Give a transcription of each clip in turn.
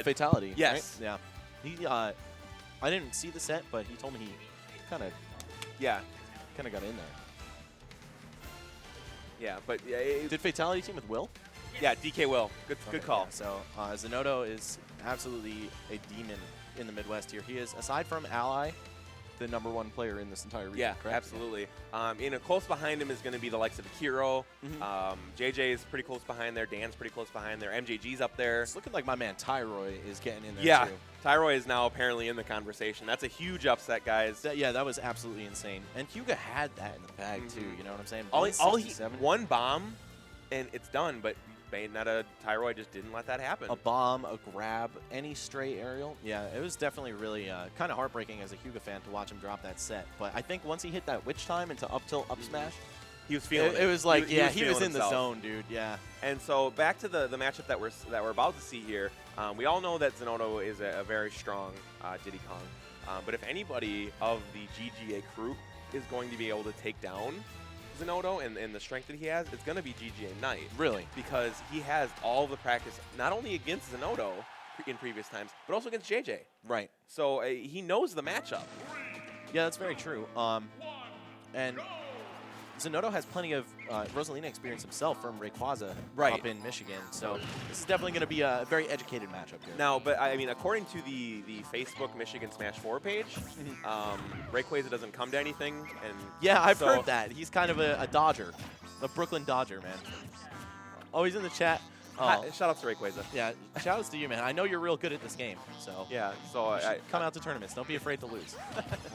fatality. Yes. Right? Yeah. He, I didn't see the set, but he told me he kind of got in there. Yeah, but yeah, Did fatality team with Will? yeah, DK Will. Good call. Yeah, so Zinoto is absolutely a demon in the Midwest here. He is, aside from Ally, the #1 player in this entire region. Yeah, correct? absolutely. Close behind him is going to be the likes of Akiro. JJ is pretty close behind there. Dan's pretty close behind there. MJG's up there. It's looking like my man Tyroy is getting in there Yeah, too. Tyroy is now apparently in the conversation. That's a huge upset, guys. That was absolutely insane. And Hyuga had that in the bag too. You know what I'm saying? All he 167. one bomb, and it's done. But Bayonetta Tyroy just didn't let that happen. A bomb, a grab, any stray aerial. Yeah, it was definitely really kind of heartbreaking as a Hyuga fan to watch him drop that set. But I think once he hit that witch time into up tilt, up smash, he was feeling it was like, he was in himself. the zone, dude. Yeah. And so back to the matchup that we're about to see here. We all know that Zinoto is a very strong Diddy Kong. But if anybody of the GGA crew is going to be able to take down Zinoto and the strength that he has, it's going to be GGA.NiTe. Really? Because he has all the practice, not only against Zinoto in previous times, but also against JJ. Right. So he knows the matchup. Yeah, that's very true. And Zinoto has plenty of Rosalina experience himself from Rayquaza up in Michigan. So this is definitely going to be a very educated matchup here. Now, but I mean, according to the Facebook Michigan Smash 4 page, Rayquaza doesn't come to anything. And yeah, I've heard that. He's kind of a Dodger, a Brooklyn Dodger, man. Oh, he's in the chat. Hi, shout out to Rayquaza. Yeah, shout outs to you, man. I know you're real good at this game. So yeah, so come out to tournaments. Don't be afraid to lose.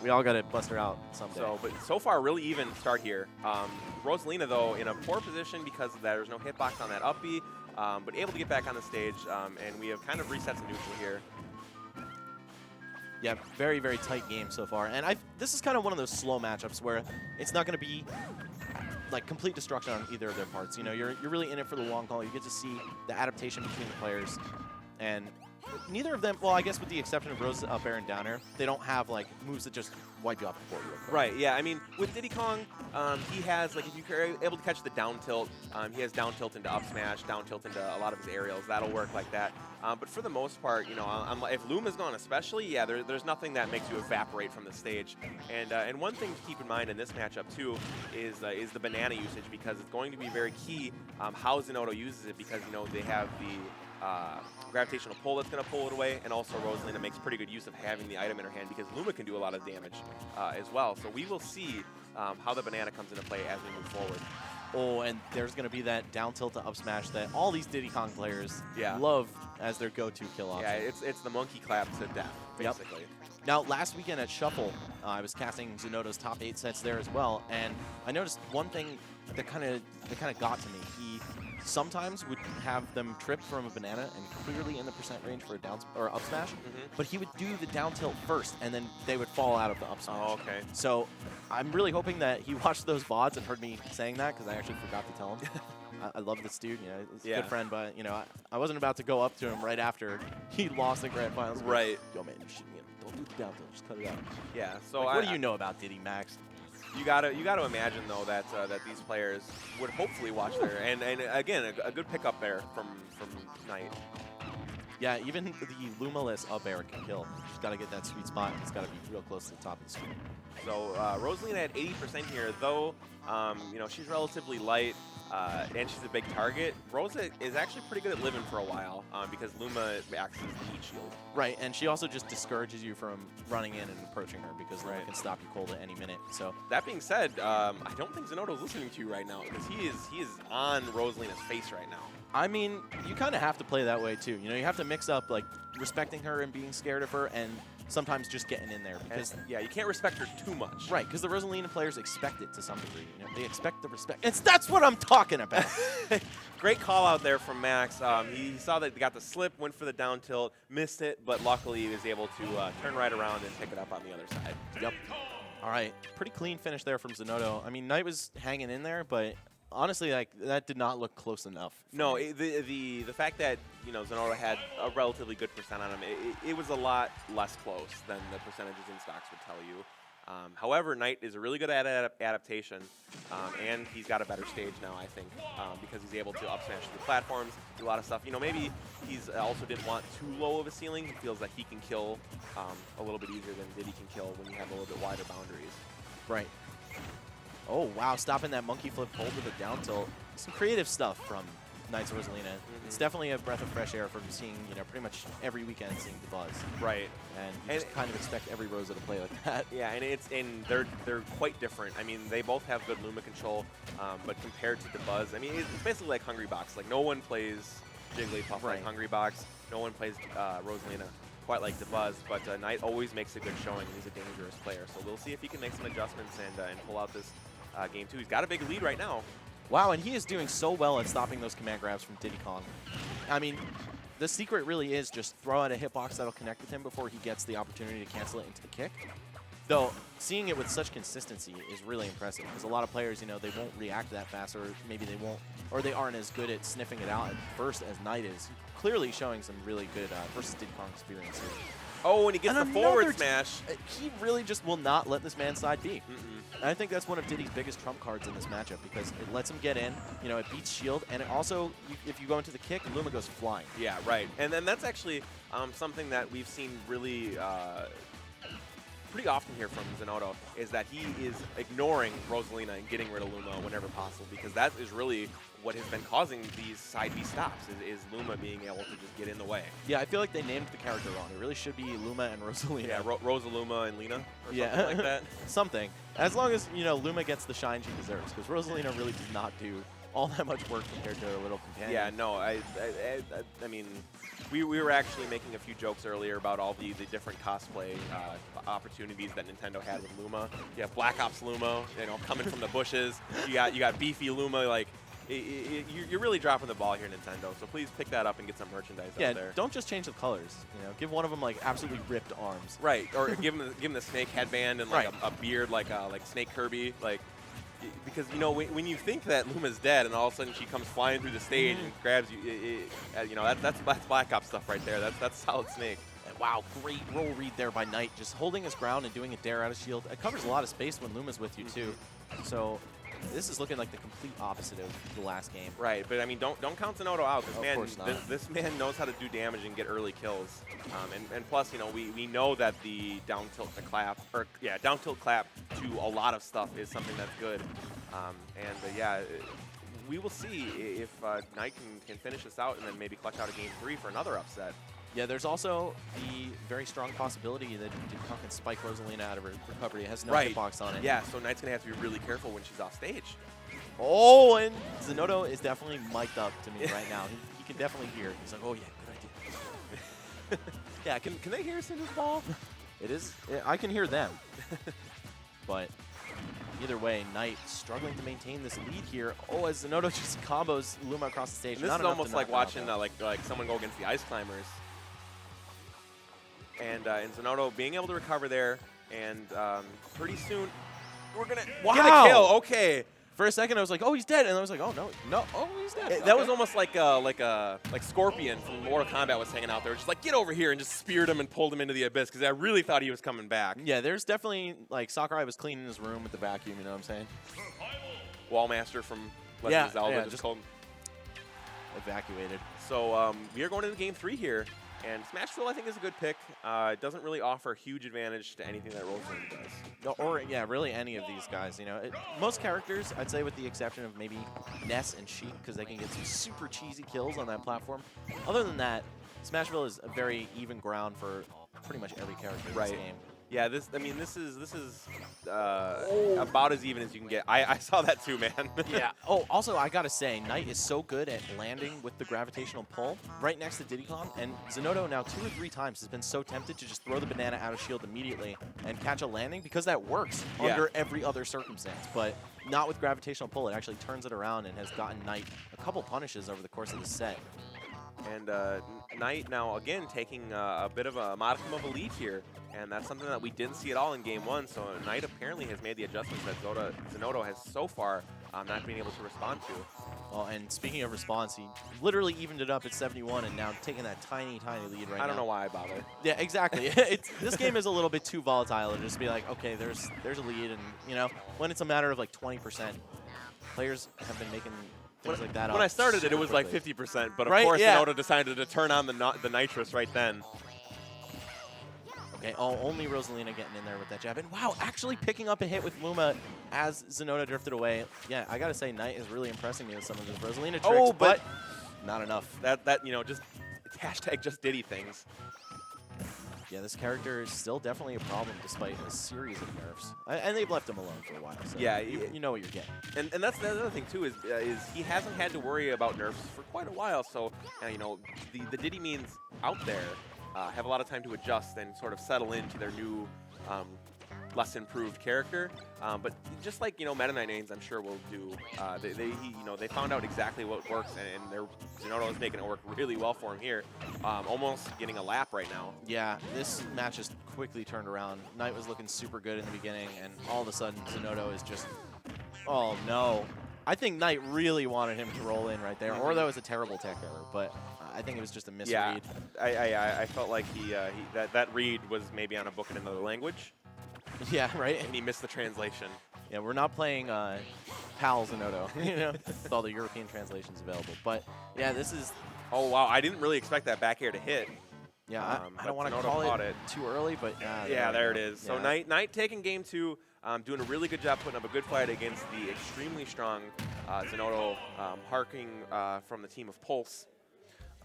We all got to bust her out someday. But so far, really even start here. Rosalina, though, in a poor position because there's no hitbox on that up B, but able to get back on the stage, and we have kind of reset to neutral here. Yeah, very, very tight game so far. And this is kind of one of those slow matchups where it's not going to be like complete destruction on either of their parts. You know, you're really in it for the long haul. You get to see the adaptation between the players. And neither of them, well, I guess with the exception of Rose up air and down air, they don't have like moves that just wipe you off the board real quick. Right, yeah. I mean, with Diddy Kong, he has, like, if you're able to catch the down tilt, he has down tilt into up smash, down tilt into a lot of his aerials. That'll work like that. But for the most part, you know, if Luma's gone especially, yeah, there's nothing that makes you evaporate from the stage. And one thing to keep in mind in this matchup, too, is the banana usage, because it's going to be very key how Zinoto uses it, because, you know, they have the gravitational pull that's going to pull it away, and also Rosalina makes pretty good use of having the item in her hand because Luma can do a lot of damage as well. So we will see how the banana comes into play as we move forward. Oh, and there's going to be that down tilt to up smash that all these Diddy Kong players Yeah. love as their go-to kill option. Yeah, it's the monkey clap to death, basically. Yep. Now, last weekend at Shuffle, I was casting Zinoto's top 8 sets there as well, and I noticed one thing that kind of got to me. He sometimes would have them trip from a banana and clearly in the percent range for a down or up smash, but he would do the down tilt first, and then they would fall out of the up smash. Oh, okay. So I'm really hoping that he watched those VODs and heard me saying that, because I actually forgot to tell him. I love this dude, you know, he's a good friend, but, you know, I wasn't about to go up to him right after he lost the grand finals. Right. Yo, man, you should, don't do the down tilt, just cut it out. Yeah. So like, what do you know about Diddy, Max? You gotta imagine though that these players would hopefully watch there, and again a good pickup there from Knight. Yeah, even the Lumaless up air can kill. Just gotta get that sweet spot. It's gotta be real close to the top of the screen. So Rosalina at 80% here, though. You know, she's relatively light. And she's a big target. Rosa is actually pretty good at living for a while because Luma acts as the heat shield. Right, and she also just discourages you from running in and approaching her because Luma can stop you cold at any minute. So that being said, I don't think Zinoto's listening to you right now because he is on Rosalina's face right now. I mean, you kind of have to play that way too. You know, you have to mix up like respecting her and being scared of her, and sometimes just getting in there because yeah, you can't respect her too much. Right, because the Rosalina players expect it to some degree. You know, they expect the respect. That's what I'm talking about. Great call out there from Max. He saw that they got the slip, went for the down tilt, missed it, but luckily he was able to turn right around and pick it up on the other side. Yep. All right, pretty clean finish there from Zinoto. I mean, Knight was hanging in there, but honestly, like, that did not look close enough. No, the fact that, you know, Zinoto had a relatively good percent on him, it was a lot less close than the percentages in stocks would tell you. However, NiTe is a really good adaptation, and he's got a better stage now, I think, because he's able to up smash through platforms, do a lot of stuff. You know, maybe he's also didn't want too low of a ceiling. He feels like he can kill a little bit easier than Diddy can kill when you have a little bit wider boundaries. Right. Oh, wow. Stopping that monkey flip hold with a down tilt. Some creative stuff from NiTe's Rosalina. It's definitely a breath of fresh air from seeing, you know, pretty much every weekend seeing the buzz. Right. And you just kind of expect every Rosa to play like that. Yeah, and they're quite different. I mean, they both have good Luma control, but compared to the buzz, I mean, it's basically like Hungry Box. Like, no one plays Jigglypuff like Hungry Box. No one plays Rosalina quite like the buzz, but NiTe always makes a good showing, and he's a dangerous player. So we'll see if he can make some adjustments and pull out this game 2. He's got a big lead right now. Wow, and he is doing so well at stopping those command grabs from Diddy Kong. I mean, the secret really is just throw out a hitbox that'll connect with him before he gets the opportunity to cancel it into the kick. Though, seeing it with such consistency is really impressive, because a lot of players, you know, they won't react that fast, or maybe they won't, or they aren't as good at sniffing it out at first as NiTe is. Clearly showing some really good versus Diddy Kong experience here. Oh, and he gets the forward smash. He really just will not let this man side B. And I think that's one of Diddy's biggest trump cards in this matchup, because it lets him get in, you know, it beats shield, and it also, if you go into the kick, Luma goes flying. Yeah, right. And then that's actually something that we've seen really pretty often here from Zinoto, is that he is ignoring Rosalina and getting rid of Luma whenever possible, because that is really what has been causing these side B stops, is Luma being able to just get in the way. Yeah, I feel like they named the character wrong. It really should be Luma and Rosalina. Yeah, Rosaluma and Lena, or something like that. Something. As long as, you know, Luma gets the shine she deserves, because Rosalina really does not do all that much work compared to her little companion. Yeah, no, I mean, we were actually making a few jokes earlier about all the different cosplay opportunities that Nintendo had with Luma. You have Black Ops Luma, you know, coming from the bushes. You got Beefy Luma, like. You're really dropping the ball here, Nintendo. So please pick that up and get some merchandise out there. Yeah, don't just change the colors. You know, give one of them like absolutely ripped arms. Right, or give him the snake headband and like a beard like Snake Kirby, like. Because, you know, when you think that Luma's dead and all of a sudden she comes flying through the stage and grabs you, you know, that's Black Ops stuff right there. That's Solid Snake. And wow, great roll read there by NiTe, just holding his ground and doing a dare out of shield. It covers a lot of space when Luma's with you too. So this is looking like the complete opposite of the last game. Right, but I mean, don't count Zinoto out. This man knows how to do damage and get early kills. And plus, you know, we know that the down tilt clap to a lot of stuff is something that's good. Yeah, we will see if NiTe can finish this out and then maybe clutch out a game 3 for another upset. Yeah, there's also the very strong possibility that Diddy Kong can spike Rosalina out of her recovery. It has no hitbox on it. Yeah, so NiTe's going to have to be really careful when she's off stage. Oh, and Zinoto is definitely mic'd up to me right now. He can definitely hear. He's like, oh, yeah, good idea. Yeah, can they hear us in this ball? It is. I can hear them. But either way, NiTe struggling to maintain this lead here. Oh, as Zinoto just combos Luma across the stage. And this is almost like watching like someone go against the Ice Climbers. And Zinoto being able to recover there, and pretty soon we're gonna get a kill. Okay. For a second, I was like, "Oh, he's dead," and I was like, "Oh no, oh, he's dead." That was almost like Scorpion from Mortal Kombat was hanging out there, just like get over here and just speared him and pulled him into the abyss because I really thought he was coming back. Yeah, there's definitely like Sakurai was cleaning his room with the vacuum. You know what I'm saying? Wallmaster from Legend of Zelda just called evacuated. So we are going into game 3 here. And Smashville, I think, is a good pick. It doesn't really offer huge advantage to anything that Rosalina does. No, or, yeah, really any of these guys. You know, most characters, I'd say with the exception of maybe Ness and Sheik, because they can get some super cheesy kills on that platform. Other than that, Smashville is a very even ground for pretty much every character in this game. Yeah, this is about as even as you can get. I saw that too, man. Yeah. Oh, also, I gotta say, NiTe is so good at landing with the gravitational pull right next to Diddy Kong, and Zinoto now 2 or 3 times has been so tempted to just throw the banana out of shield immediately and catch a landing, because that works under every other circumstance, but not with gravitational pull. It actually turns it around and has gotten NiTe a couple punishes over the course of the set. And Knight now, again, taking a bit of a modicum of a lead here. And that's something that we didn't see at all in Game 1. So Knight apparently has made the adjustments that Zinoto has so far not been able to respond to. Well, and speaking of response, he literally evened it up at 71 and now taking that tiny, tiny lead right now. I don't know why I bother. Yeah, exactly. This game is a little bit too volatile to just be like, okay, there's a lead, and you know, when it's a matter of like 20%, players have been making things like that. When I started it was like quickly. 50%, but of Right? course Yeah. Zinoto decided to turn on the nitrous right then. Okay, only Rosalina getting in there with that jab. And wow, actually picking up a hit with Luma as Zinoto drifted away. Yeah, I gotta say, Knight is really impressing me with some of his Rosalina tricks, Oh, but not enough. That you know, just it's hashtag just Diddy things. Yeah, this character is still definitely a problem despite a series of nerfs. And they've left him alone for a while, so Yeah, you know what you're getting. And that's the other thing too is he hasn't had to worry about nerfs for quite a while. So you know, the Diddy means out there have a lot of time to adjust and sort of settle into their new, less improved character. But just like, you know, Meta Knight mains, I'm sure will do. They found out exactly what works, and Zinoto is making it work really well for him here. Almost getting a lap right now. Yeah, this match has quickly turned around. Knight was looking super good in the beginning, and all of a sudden Zinoto is just, oh no. I think Knight really wanted him to roll in right there, or that was a terrible tech error, but I think it was just a misread. Yeah, I felt like that read was maybe on a book in another language. Yeah, right? And he missed the translation. Yeah, we're not playing PAL Zinoto, you know, with all the European translations available. But yeah, this is... Oh, wow, I didn't really expect that back air to hit. Yeah, I don't want to call it too early, but... yeah, there it is. Yeah. So Knight taking game 2, doing a really good job putting up a good fight against the extremely strong Zinoto, harking from the team of Pulse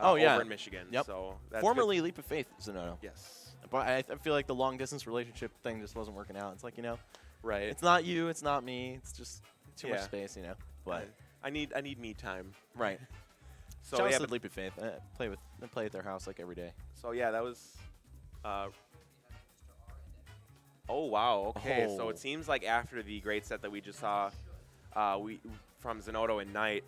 over in Michigan. Yep. So that's formerly Leap of Faith Zinoto. Yes. But I feel like the long-distance relationship thing just wasn't working out. It's like, you know, right. It's not you, it's not me. It's just too much space, you know. But I need me time. Right. So Shout out yeah, to Leap of Faith. I play at their house like every day. So yeah, that was. Oh wow. Okay. Oh. So it seems like after the great set that we just saw, from Zinoto and Knight.